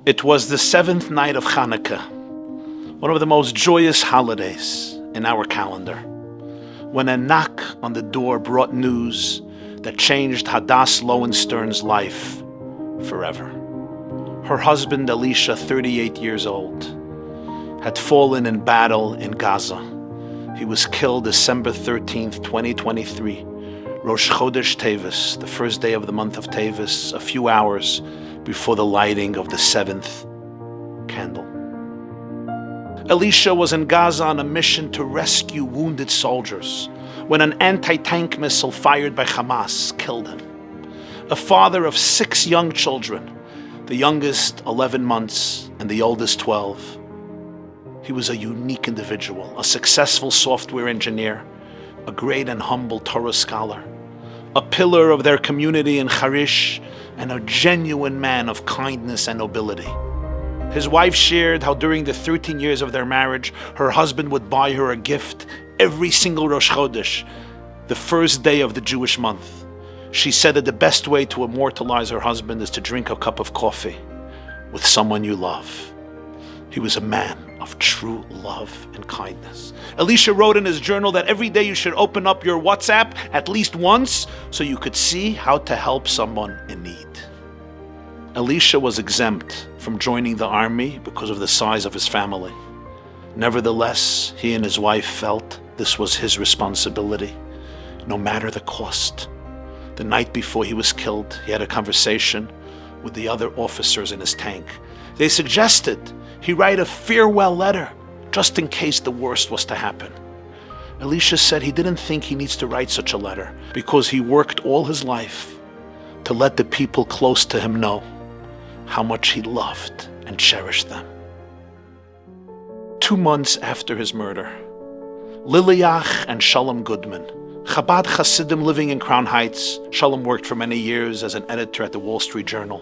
It was the 7th night of Chanukah, one of the most joyous holidays in our calendar, when a knock on the door brought news that changed Elisha Loewenstern's life forever. Her husband Elisha, 38 years old, had fallen in battle in Gaza. He was killed December 13th, 2023, Rosh Chodesh Tevis, the first day of the month of Tevis, a few hours before the lighting of the 7th candle. Elisha was in Gaza on a mission to rescue wounded soldiers when an anti-tank missile fired by Hamas killed him. A father of 6 young children, the youngest 11 months and the oldest 12. He was a unique individual, a successful software engineer, a great and humble Torah scholar, a pillar of their community in Harish, and a genuine man of kindness and nobility. His wife shared how during the 13 years of their marriage, her husband would buy her a gift every single Rosh Chodesh, the first day of the Jewish month. She said that the best way to immortalize her husband is to drink a cup of coffee with someone you love. He was a man of true love and kindness. Elisha wrote in his journal that every day you should open up your WhatsApp at least once so you could see how to help someone in need. Elisha was exempt from joining the army because of the size of his family. Nevertheless, he and his wife felt this was his responsibility, no matter the cost. The night before he was killed, he had a conversation with the other officers in his tank. They suggested he write a farewell letter just in case the worst was to happen. Elisha said he didn't think he needs to write such a letter because he worked all his life to let the people close to him know how much he loved and cherished them. 2 months after his murder, Liliach and Shalom Goodman, Chabad Hasidim living in Crown Heights. Shalom worked for many years as an editor at the Wall Street Journal,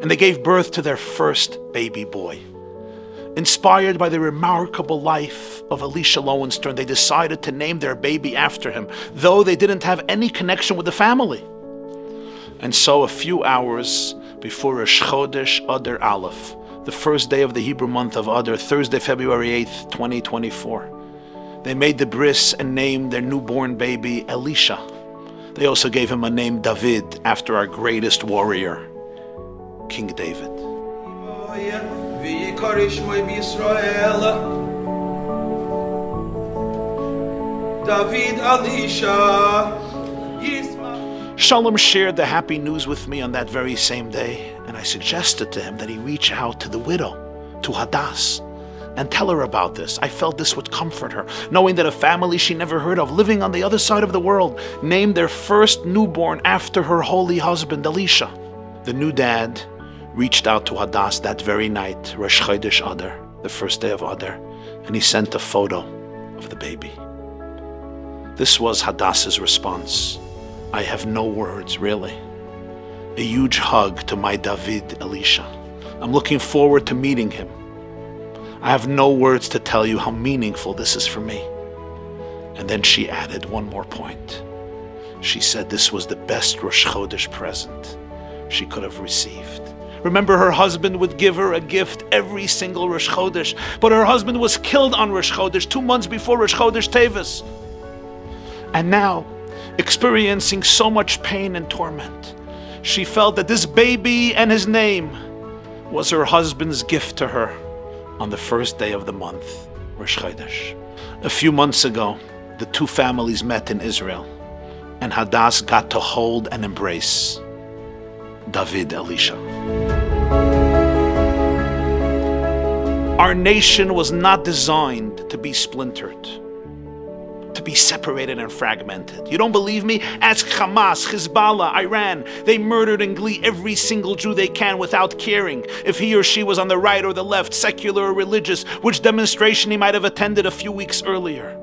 and they gave birth to their first baby boy. Inspired by the remarkable life of Elisha Loewenstern, they decided to name their baby after him, though they didn't have any connection with the family. And so a few hours before Rosh Chodesh Adar Aleph, the first day of the Hebrew month of Adar, Thursday, February 8th, 2024, they made the bris and named their newborn baby Elisha. They also gave him a name David, after our greatest warrior, King David. David Elisha. Shalom shared the happy news with me on that very same day, and I suggested to him that he reach out to the widow, to Hadass, and tell her about this. I felt this would comfort her, knowing that a family she never heard of, living on the other side of the world, named their first newborn after her holy husband, Elisha. The new dad reached out to Hadass that very night, Rosh Chodesh Adar, the first day of Adar, and he sent a photo of the baby. This was Hadass's response. I have no words, really. A huge hug to my David Elisha. I'm looking forward to meeting him. I have no words to tell you how meaningful this is for me. And then she added one more point. She said this was the best Rosh Chodesh present she could have received. Remember, her husband would give her a gift every single Rosh Chodesh, but her husband was killed on Rosh Chodesh 2 months before Rosh Chodesh Tevis. And now, experiencing so much pain and torment, she felt that this baby and his name was her husband's gift to her on the first day of the month, Rosh Chodesh. A few months ago, the two families met in Israel, and Hadass got to hold and embrace David Elisha. Our nation was not designed to be splintered, to be separated and fragmented. You don't believe me? Ask Hamas, Hezbollah, Iran. They murdered in glee every single Jew they can without caring if he or she was on the right or the left, secular or religious, which demonstration he might have attended a few weeks earlier.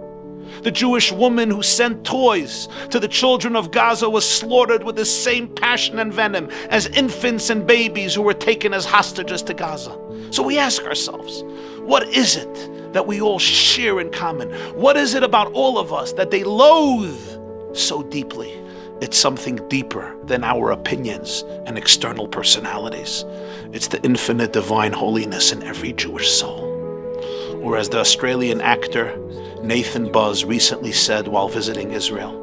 The Jewish woman who sent toys to the children of Gaza was slaughtered with the same passion and venom as infants and babies who were taken as hostages to Gaza. So we ask ourselves, what is it that we all share in common? What is it about all of us that they loathe so deeply It's something deeper than our opinions and external personalities. It's the infinite divine holiness in every Jewish soul. Or as the Australian actor Nathan Buzz recently said while visiting Israel,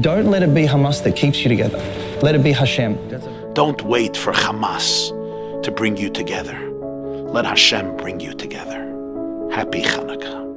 don't let it be Hamas that keeps you together. Let it be Hashem. Don't wait for Hamas to bring you together. Let Hashem bring you together. Happy Chanukah.